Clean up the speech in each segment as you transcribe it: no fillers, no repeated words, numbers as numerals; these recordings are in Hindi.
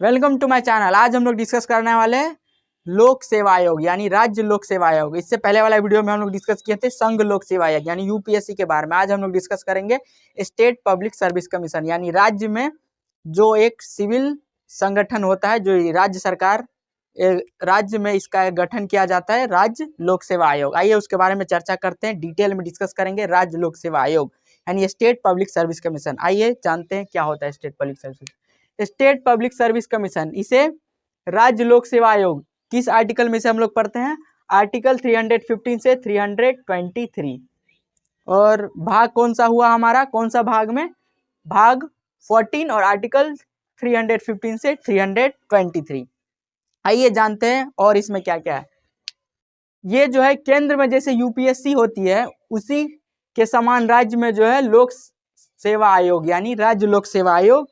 Welcome to my channel. आज हम लोग डिस्कस करने वाले हैं लोक सेवा आयोग यानी राज्य लोक सेवा आयोग। इससे पहले वाला वीडियो में हम लोग डिस्कस किए थे संघ लोक सेवा आयोग यानी यूपीएससी के बारे में। आज हम लोग डिस्कस करेंगे स्टेट पब्लिक सर्विस कमीशन यानी राज्य में जो एक सिविल संगठन होता है, जो राज्य सरकार राज्य में इसका गठन किया जाता है, राज्य लोक सेवा आयोग। आइए उसके बारे में चर्चा करते हैं, डिटेल में डिस्कस करेंगे। राज्य लोक सेवा आयोग यानी स्टेट पब्लिक सर्विस कमीशन। आइए जानते हैं क्या होता है state public service. State public service commission, इसे राज्य लोक सेवा आयोग किस आर्टिकल में से हम लोग पढ़ते हैं? आर्टिकल 315 से 323। और भाग कौन सा हुआ हमारा? कौन सा भाग में? भाग 14 और आर्टिकल 315 से 323। आइए जानते हैं और इसमें क्या क्या है। ये जो है केंद्र में जैसे यूपीएससी होती है, उसी के समान राज्य में जो है लोक सेवा आयोग यानी राज्य लोक सेवा आयोग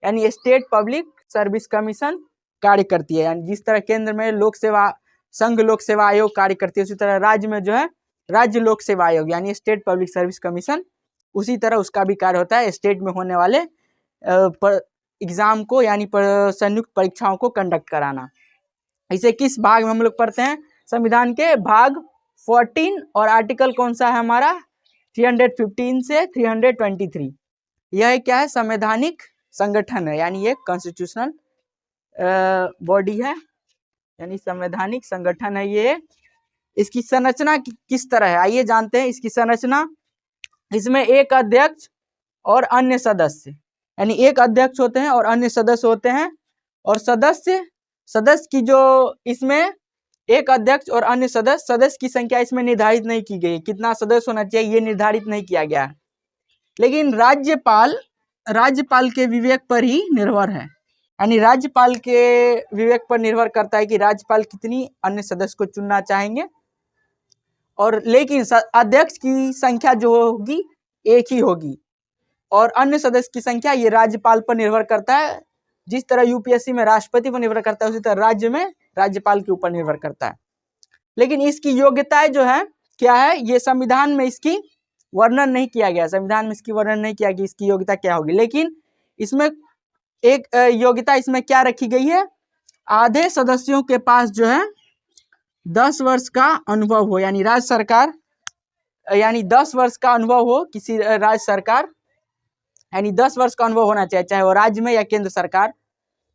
यानी स्टेट पब्लिक सर्विस कमीशन कार्य करती है। यानी जिस तरह केंद्र में लोक सेवा संघ लोक सेवा आयोग कार्य करती है, उसी तरह राज्य में जो है राज्य लोक सेवा आयोग यानी स्टेट पब्लिक सर्विस कमीशन, उसी तरह उसका भी कार्य होता है स्टेट में होने वाले एग्जाम को यानी संयुक्त परीक्षाओं को कंडक्ट कराना। इसे किस भाग में हम लोग पढ़ते हैं? संविधान के भाग 14 और आर्टिकल कौन सा है हमारा? 315 से 323। यह क्या है? संवैधानिक संगठन है यानी ये कॉन्स्टिट्यूशनल बॉडी है यानी संवैधानिक संगठन है ये। इसकी संरचना किस तरह है आइए जानते हैं इसकी संरचना। इसमें एक अध्यक्ष और अन्य सदस्य यानी एक अध्यक्ष होते हैं और अन्य सदस्य होते हैं। और सदस्य की जो इसमें एक अध्यक्ष और अन्य सदस्य की संख्या इसमें निर्धारित नहीं की गई, कितना सदस्य होना चाहिए ये निर्धारित नहीं किया गया है। लेकिन राज्यपाल के विवेक पर ही निर्भर है यानी राज्यपाल के विवेक पर निर्भर करता है कि राज्यपाल कितनी अन्य सदस्य को चुनना चाहेंगे। और लेकिन अध्यक्ष की संख्या जो होगी एक ही होगी और अन्य सदस्य की संख्या ये राज्यपाल पर निर्भर करता है। जिस तरह यूपीएससी में राष्ट्रपति पर निर्भर करता है, उसी तरह राज्य में राज्यपाल के ऊपर निर्भर करता है। लेकिन इसकी योग्यताएं जो है क्या है, ये संविधान में इसकी वर्णन नहीं किया गया। संविधान में इसकी वर्णन नहीं किया कि इसकी योग्यता क्या होगी। लेकिन इसमें एक योग्यता इसमें क्या रखी गई है? आधे सदस्यों के पास जो है 10 वर्ष का अनुभव हो यानी राज्य सरकार यानी 10 वर्ष का अनुभव हो किसी राज्य सरकार यानी 10 वर्ष का अनुभव होना चाहिए, चाहे वो राज्य में या केंद्र सरकार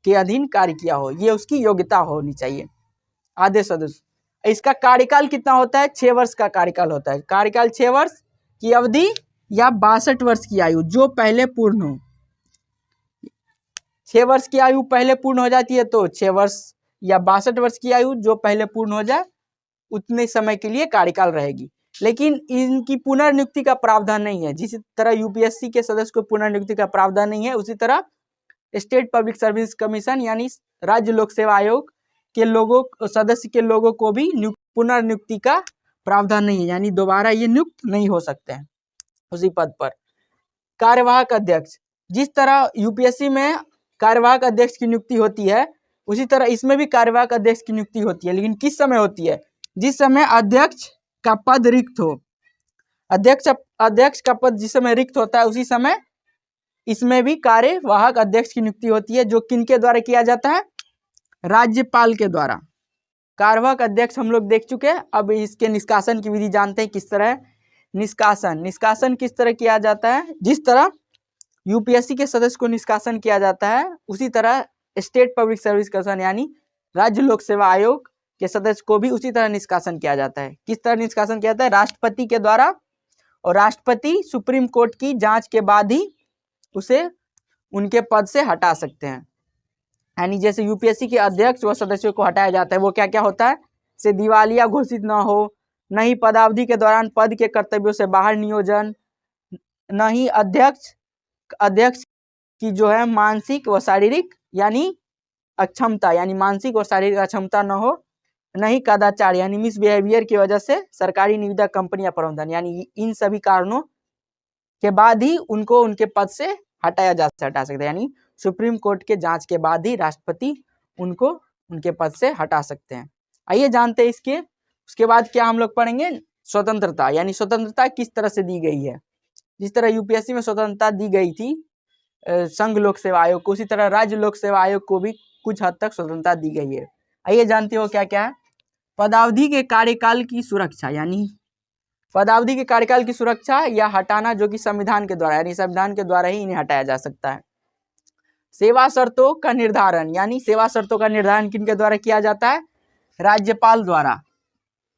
के अधीन कार्य किया हो, ये उसकी योग्यता होनी चाहिए। आधे सदस्य। इसका कार्यकाल कितना होता है? 6 वर्ष का कार्यकाल होता है। कार्यकाल 6 वर्ष की अवधि या 62 वर्ष की आयु जो पहले पूर्ण हो। 6 वर्ष की आयु पहले पूर्ण हो जाती है तो 6 वर्ष या 62 वर्ष की आयु जो पहले पूर्ण हो जाए उतने समय के लिए कार्यकाल रहेगी। लेकिन इनकी पुनर्नियुक्ति का प्रावधान नहीं है। जिस तरह यूपीएससी के सदस्य को पुनर्नियुक्ति का प्रावधान नहीं है, उसी तरह स्टेट पब्लिक सर्विस कमीशन यानी राज्य लोक सेवा आयोग के लोगों सदस्य के लोगों को भी पुनर्नियुक्ति का प्रावधान नहीं है यानी दोबारा ये नियुक्त नहीं हो सकते हैं उसी पद पर। कार्यवाहक अध्यक्ष, जिस तरह यूपीएससी में कार्यवाहक अध्यक्ष की नियुक्ति होती है, उसी तरह इसमें भी कार्यवाहक अध्यक्ष की नियुक्ति होती है। लेकिन किस समय होती है? जिस समय अध्यक्ष का पद रिक्त हो। अध्यक्ष का पद जिस समय रिक्त होता है उसी समय इसमें भी कार्यवाहक अध्यक्ष की नियुक्ति होती है, जो किनके द्वारा किया जाता है? राज्यपाल के द्वारा। कार्यवाहक अध्यक्ष हम लोग देख चुके हैं। अब इसके निष्कासन की विधि जानते हैं किस तरह है। निष्कासन किस तरह किया जाता है? जिस तरह यूपीएससी के सदस्य को निष्कासन किया जाता है, उसी तरह स्टेट पब्लिक सर्विस कमीशन यानी राज्य लोक सेवा आयोग के सदस्य को भी उसी तरह निष्कासन किया जाता है। किस तरह निष्कासन किया जाता है? राष्ट्रपति के द्वारा। और राष्ट्रपति सुप्रीम कोर्ट की जांच के बाद ही उसे उनके पद से हटा सकते हैं। यानी जैसे यूपीएससी के अध्यक्ष व सदस्यों को हटाया जाता है, वो क्या क्या होता है? से दिवालिया घोषित न हो, न ही पदावधि के दौरान पद के कर्तव्यों से बाहर नियोजन, न ही अध्यक्ष की जो है मानसिक व शारीरिक यानी अक्षमता यानी मानसिक और शारीरिक अक्षमता न हो, न ही कदाचार यानी मिसबिहेवियर की वजह से सरकारी निविदा कंपनी या प्रबंधन यानी इन सभी कारणों के बाद ही उनको उनके पद से हटा सकता है। यानी सुप्रीम कोर्ट के जांच के बाद ही राष्ट्रपति उनको उनके पद से हटा सकते हैं। आइए जानते हैं इसके। उसके बाद क्या हम लोग पढ़ेंगे? स्वतंत्रता यानी स्वतंत्रता किस तरह से दी गई है। जिस तरह यूपीएससी में स्वतंत्रता दी गई थी संघ लोक सेवा आयोग को, उसी तरह राज्य लोक सेवा आयोग को भी कुछ हद तक स्वतंत्रता दी गई है। आइए जानते हो क्या क्या है। पदावधि के कार्यकाल की सुरक्षा, यानी पदावधि के कार्यकाल की सुरक्षा या हटाना, जो कि संविधान के द्वारा, यानी संविधान के द्वारा ही इन्हें हटाया जा सकता है। सेवा शर्तों का निर्धारण, यानी सेवा शर्तों का निर्धारण किनके द्वारा किया जाता है? राज्यपाल द्वारा।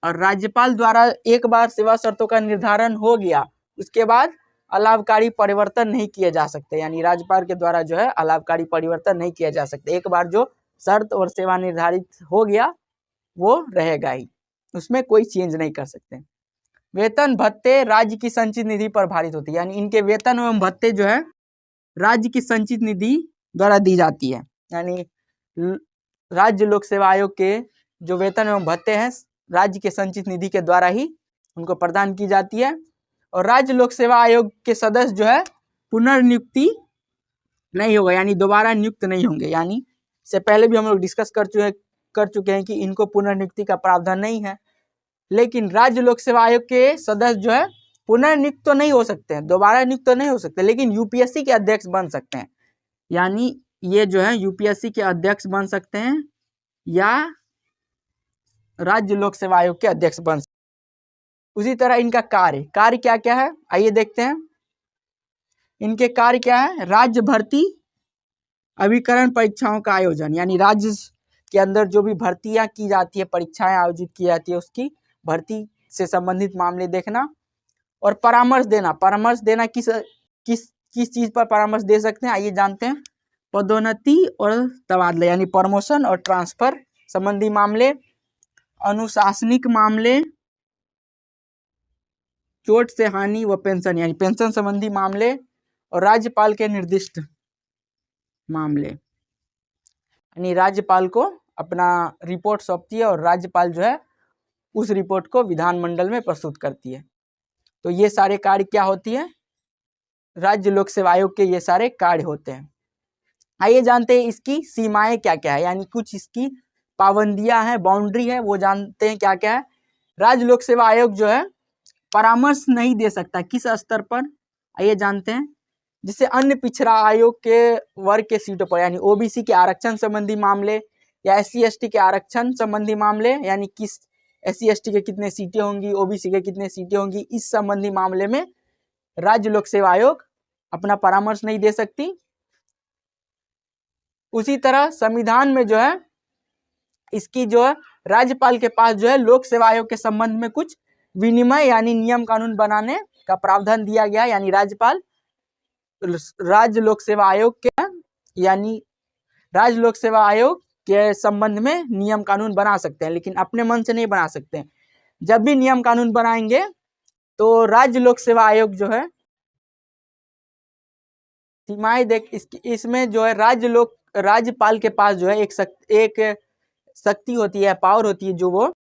और राज्यपाल द्वारा एक बार सेवा शर्तों का निर्धारण हो गया, उसके बाद अलाभकारी परिवर्तन नहीं किए जा सकते, यानी राज्यपाल के द्वारा जो है अलाभकारी परिवर्तन नहीं किया जा सकते। एक बार जो शर्त और सेवा निर्धारित हो गया वो रहेगा ही, उसमें कोई चेंज नहीं कर सकते। वेतन भत्ते राज्य की संचित निधि पर भारित होती है, यानी इनके वेतन एवं भत्ते जो है राज्य की संचित निधि द्वारा दी जाती है। यानी राज्य लोक सेवा आयोग के जो वेतन एवं भत्ते हैं राज्य के संचित निधि के द्वारा ही उनको प्रदान की जाती है। और राज्य लोक सेवा आयोग के सदस्य जो है पुनर्नियुक्ति नहीं होगा, यानी दोबारा नियुक्त नहीं होंगे। यानी इससे पहले भी हम लोग डिस्कस कर चुके हैं कि इनको पुनर्नियुक्ति का प्रावधान नहीं है। लेकिन राज्य लोक सेवा आयोग के सदस्य जो है पुनर्नियुक्त तो नहीं हो सकते हैं, दोबारा नियुक्त तो नहीं हो सकते, लेकिन यूपीएससी के अध्यक्ष बन सकते हैं। यानी ये जो है यूपीएससी के अध्यक्ष बन सकते हैं या राज्य लोक सेवा आयोग के अध्यक्ष बन सकते हैं। उसी तरह इनका कार्य क्या क्या है, आइए देखते हैं। इनके कार्य क्या है? राज्य भर्ती अभिकरण परीक्षाओं का आयोजन, यानी राज्य के अंदर जो भी भर्तियां की जाती है, परीक्षाएं आयोजित की जाती है, उसकी भर्ती से संबंधित मामले देखना। और परामर्श देना किस चीज पर परामर्श दे सकते हैं, आइए जानते हैं। पदोन्नति और तबादला, यानी प्रमोशन और ट्रांसफर संबंधी मामले, अनुशासनिक मामले, चोट से हानि व पेंशन, यानी पेंशन संबंधी मामले, और राज्यपाल के निर्दिष्ट मामले, यानी राज्यपाल को अपना रिपोर्ट सौंपती है और राज्यपाल जो है उस रिपोर्ट को विधानमंडल में प्रस्तुत करती है। तो ये सारे कार्य क्या होती है? राज्य लोक सेवा आयोग के ये सारे कार्य होते हैं। आइए जानते हैं इसकी सीमाएं क्या क्या है, यानी कुछ इसकी पाबंदियां हैं, बाउंड्री है, वो जानते हैं क्या क्या है। राज्य लोक सेवा आयोग जो है परामर्श नहीं दे सकता, किस स्तर पर, आइए जानते हैं। जिससे अन्य पिछड़ा आयोग के वर्ग के सीटों पर, यानी ओबीसी के आरक्षण संबंधी मामले या SC/ST के आरक्षण संबंधी मामले, यानी किस SC/ST के कितने सीटें होंगी, ओबीसी के कितने सीटें होंगी, इस संबंधी मामले में राज्य लोक सेवा आयोग अपना परामर्श नहीं दे सकती। उसी तरह संविधान में जो है इसकी जो है राज्यपाल के पास जो है लोक सेवा आयोग के संबंध में कुछ विनिमय यानी नियम कानून बनाने का प्रावधान दिया गया, यानी राज्यपाल राज्य लोक सेवा आयोग के संबंध में नियम कानून बना सकते हैं, लेकिन अपने मन से नहीं बना सकते हैं। जब भी नियम कानून बनाएंगे तो राज्य लोक सेवा आयोग जो है सीमाएं इसमें जो है राज्यपाल के पास जो है एक शक्ति होती है, पावर होती है, जो वो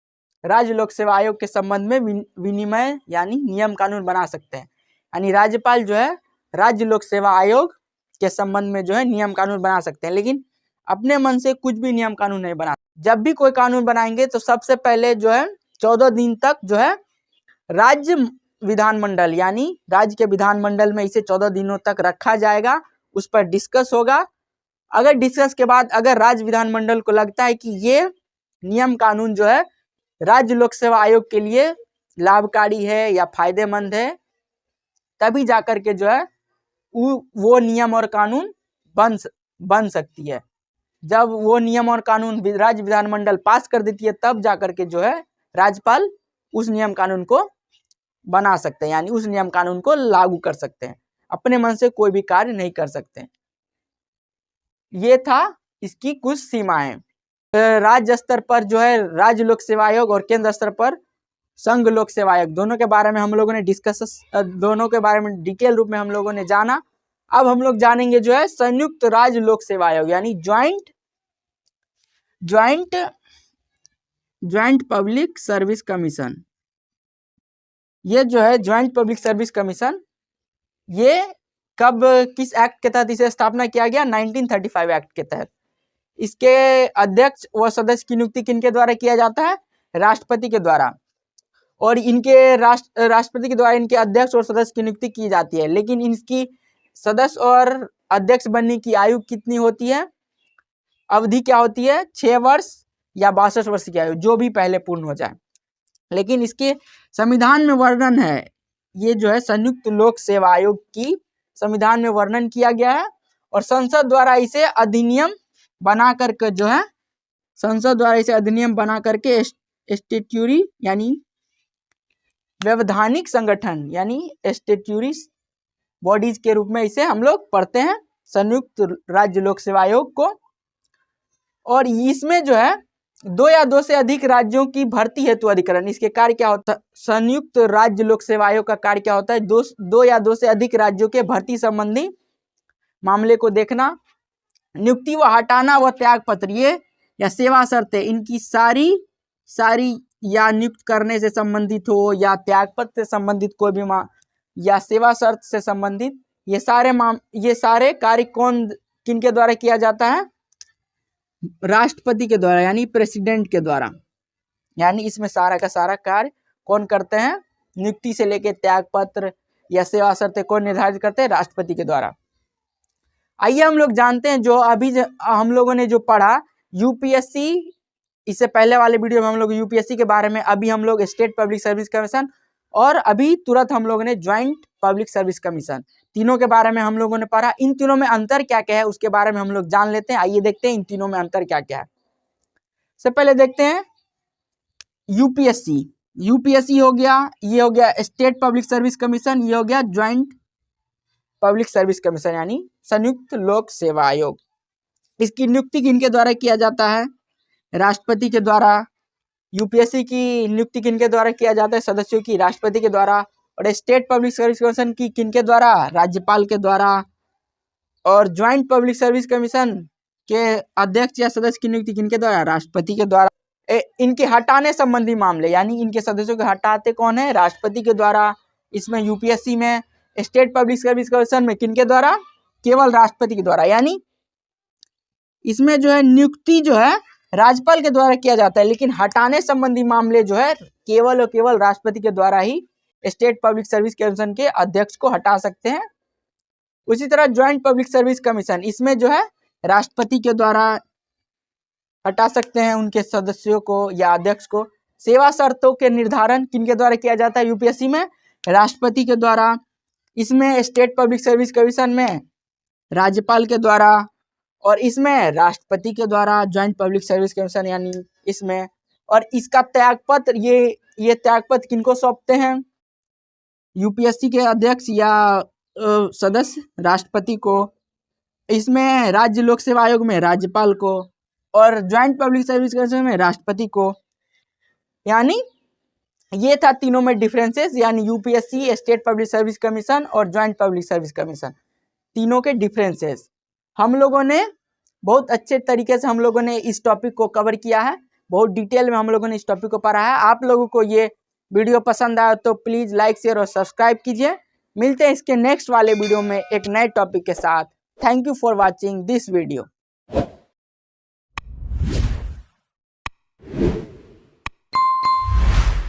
राज्य लोक सेवा आयोग के संबंध में विनिमय यानी नियम कानून बना सकते हैं। यानी राज्यपाल जो है राज्य लोक सेवा आयोग के संबंध में जो है नियम कानून बना सकते हैं, लेकिन अपने मन से कुछ भी नियम कानून नहीं बना। जब भी कोई कानून बनाएंगे तो सबसे पहले जो है 14 दिन तक जो है राज्य विधानमंडल, यानी राज्य के विधानमंडल में इसे 14 दिनों तक रखा जाएगा, उस पर डिस्कस होगा। अगर डिस्कस के बाद अगर राज्य विधानमंडल को लगता है कि ये नियम कानून जो है राज्य लोक सेवा आयोग के लिए लाभकारी है या फायदेमंद है, तभी जाकर के जो है वो नियम और कानून बन सकती है। जब वो नियम और कानून राज्य विधानमंडल पास कर देती है, तब जाकर के जो है राज्यपाल उस नियम कानून को बना सकते हैं, यानी उस नियम कानून को लागू कर सकते हैं। अपने मन से कोई भी कार्य नहीं कर सकते। ये था इसकी कुछ सीमाएं। राज्य स्तर पर जो है राज्य लोक सेवा आयोग और केंद्र स्तर पर संघ लोक सेवा आयोग, दोनों के बारे में हम लोगों ने दोनों के बारे में डिटेल रूप में हम लोगों ने जाना। अब हम लोग जानेंगे जो है संयुक्त राज्य लोक सेवा आयोग, यानी ज्वाइंट पब्लिक सर्विस कमीशन। ये जो है ज्वाइंट पब्लिक सर्विस कमीशन, ये कब किस एक्ट के तहत इसे स्थापना किया गया? 1935 एक्ट के तहत। इसके अध्यक्ष व सदस्य की नियुक्ति किनके द्वारा किया जाता है? राष्ट्रपति के द्वारा। और इनके राष्ट्रपति के द्वारा इनके अध्यक्ष और सदस्य की नियुक्ति की जाती है, लेकिन इनकी सदस्य और अध्यक्ष बनने की आयु कितनी होती है? अवधि क्या होती है, 6 वर्ष या 62 वर्ष की आयु, जो भी पहले पूर्ण हो जाए। लेकिन इसके संविधान में वर्णन है, ये जो है संयुक्त लोक सेवा आयोग की संविधान में वर्णन किया गया है और संसद द्वारा इसे अधिनियम बना करके जो है, संसद द्वारा इसे अधिनियम बना करके स्टेट्यूटरी यानी वैधानिक संगठन यानी स्टेट्यूटरी बॉडीज के रूप में इसे हम लोग पढ़ते हैं, संयुक्त राज्य लोक सेवा आयोग को। और इसमें जो है 2 या 2 से अधिक राज्यों की भर्ती हेतु अधिकरण, इसके कार्य क्या होता है, संयुक्त राज्य लोक सेवा आयोग का कार्य क्या होता है, 2 या 2 से अधिक राज्यों के भर्ती संबंधी मामले को देखना, नियुक्ति व हटाना व त्याग पत्र ये या सेवा शर्तें, इनकी सारी या नियुक्त करने से संबंधित हो या त्याग पत्र से संबंधित कोई भी या सेवा शर्त से संबंधित ये सारे कार्य किनके द्वारा किया जाता है, राष्ट्रपति के द्वारा यानी प्रेसिडेंट के द्वारा। यानी इसमें सारा का सारा कार्य कौन करते हैं, नियुक्ति से लेकर त्याग पत्र या सेवा शर्तें कौन निर्धारित करते हैं, राष्ट्रपति के द्वारा। आइए हम लोग जानते हैं जो अभी हम लोगों ने जो पढ़ा यूपीएससी, इससे पहले वाले वीडियो में हम लोग यूपीएससी के बारे में, अभी हम लोग स्टेट पब्लिक सर्विस कमीशन और अभी तुरंत हम लोगों ने ज्वाइंट पब्लिक सर्विस कमीशन, तीनों के बारे में हम लोगों ने पढ़ा। इन तीनों में अंतर क्या क्या है उसके बारे में हम लोग जान लेते हैं। आइए देखते हैं इन तीनों में अंतर क्या क्या है। सबसे पहले देखते हैं यूपीएससी हो गया, ये हो गया स्टेट पब्लिक सर्विस कमीशन, ये हो गया ज्वाइंट पब्लिक सर्विस कमीशन यानी संयुक्त लोक सेवा आयोग। इसकी नियुक्ति किनके द्वारा किया जाता है, राष्ट्रपति के द्वारा। यूपीएससी की नियुक्ति किनके द्वारा किया जाता है, सदस्यों की, राष्ट्रपति के द्वारा। और स्टेट पब्लिक सर्विस कमीशन की किनके द्वारा, राज्यपाल के द्वारा। और ज्वाइंट पब्लिक सर्विस कमीशन के अध्यक्ष या सदस्य की नियुक्ति किनके द्वारा, राष्ट्रपति के द्वारा। इनके हटाने संबंधी मामले यानी इनके सदस्यों को हटाते कौन है, राष्ट्रपति के द्वारा। इसमें यूपीएससी में स्टेट पब्लिक सर्विस कमीशन में किनके द्वारा, केवल राष्ट्रपति के द्वारा। यानी इसमें जो है नियुक्ति जो है राज्यपाल के द्वारा किया जाता है, लेकिन हटाने संबंधी मामले जो है केवल और केवल राष्ट्रपति के द्वारा ही स्टेट पब्लिक सर्विस कमीशन के अध्यक्ष को हटा सकते हैं। उसी तरह ज्वाइंट पब्लिक सर्विस कमीशन, इसमें जो है राष्ट्रपति के द्वारा हटा सकते हैं उनके सदस्यों को या अध्यक्ष को। सेवा शर्तों के निर्धारण किनके द्वारा किया जाता है, यूपीएससी में राष्ट्रपति के द्वारा। इसमें स्टेट पब्लिक सर्विस कमीशन में राज्यपाल के द्वारा और इसमें राष्ट्रपति के द्वारा ज्वाइंट पब्लिक सर्विस कमीशन यानी इसमें। और इसका त्यागपत्र ये त्यागपत्र किनको सौंपते हैं, यूपीएससी के अध्यक्ष या सदस्य राष्ट्रपति को। इसमें राज्य लोक सेवा आयोग में राज्यपाल को और ज्वाइंट पब्लिक सर्विस कमीशन में राष्ट्रपति को। यानी ये था तीनों में डिफरेंसेस, यानी UPSC, state public service commission और ज्वाइंट पब्लिक सर्विस कमीशन, तीनों के डिफरेंसेस हम लोगों ने बहुत अच्छे तरीके से हम लोगों ने इस टॉपिक को कवर किया है, बहुत डिटेल में हम लोगों ने इस टॉपिक को पढ़ा है। आप लोगों को ये वीडियो पसंद आया तो प्लीज़ लाइक, शेयर और सब्सक्राइब कीजिए। मिलते हैं इसके नेक्स्ट वाले वीडियो में एक नए टॉपिक के साथ। Thank you for watching this video.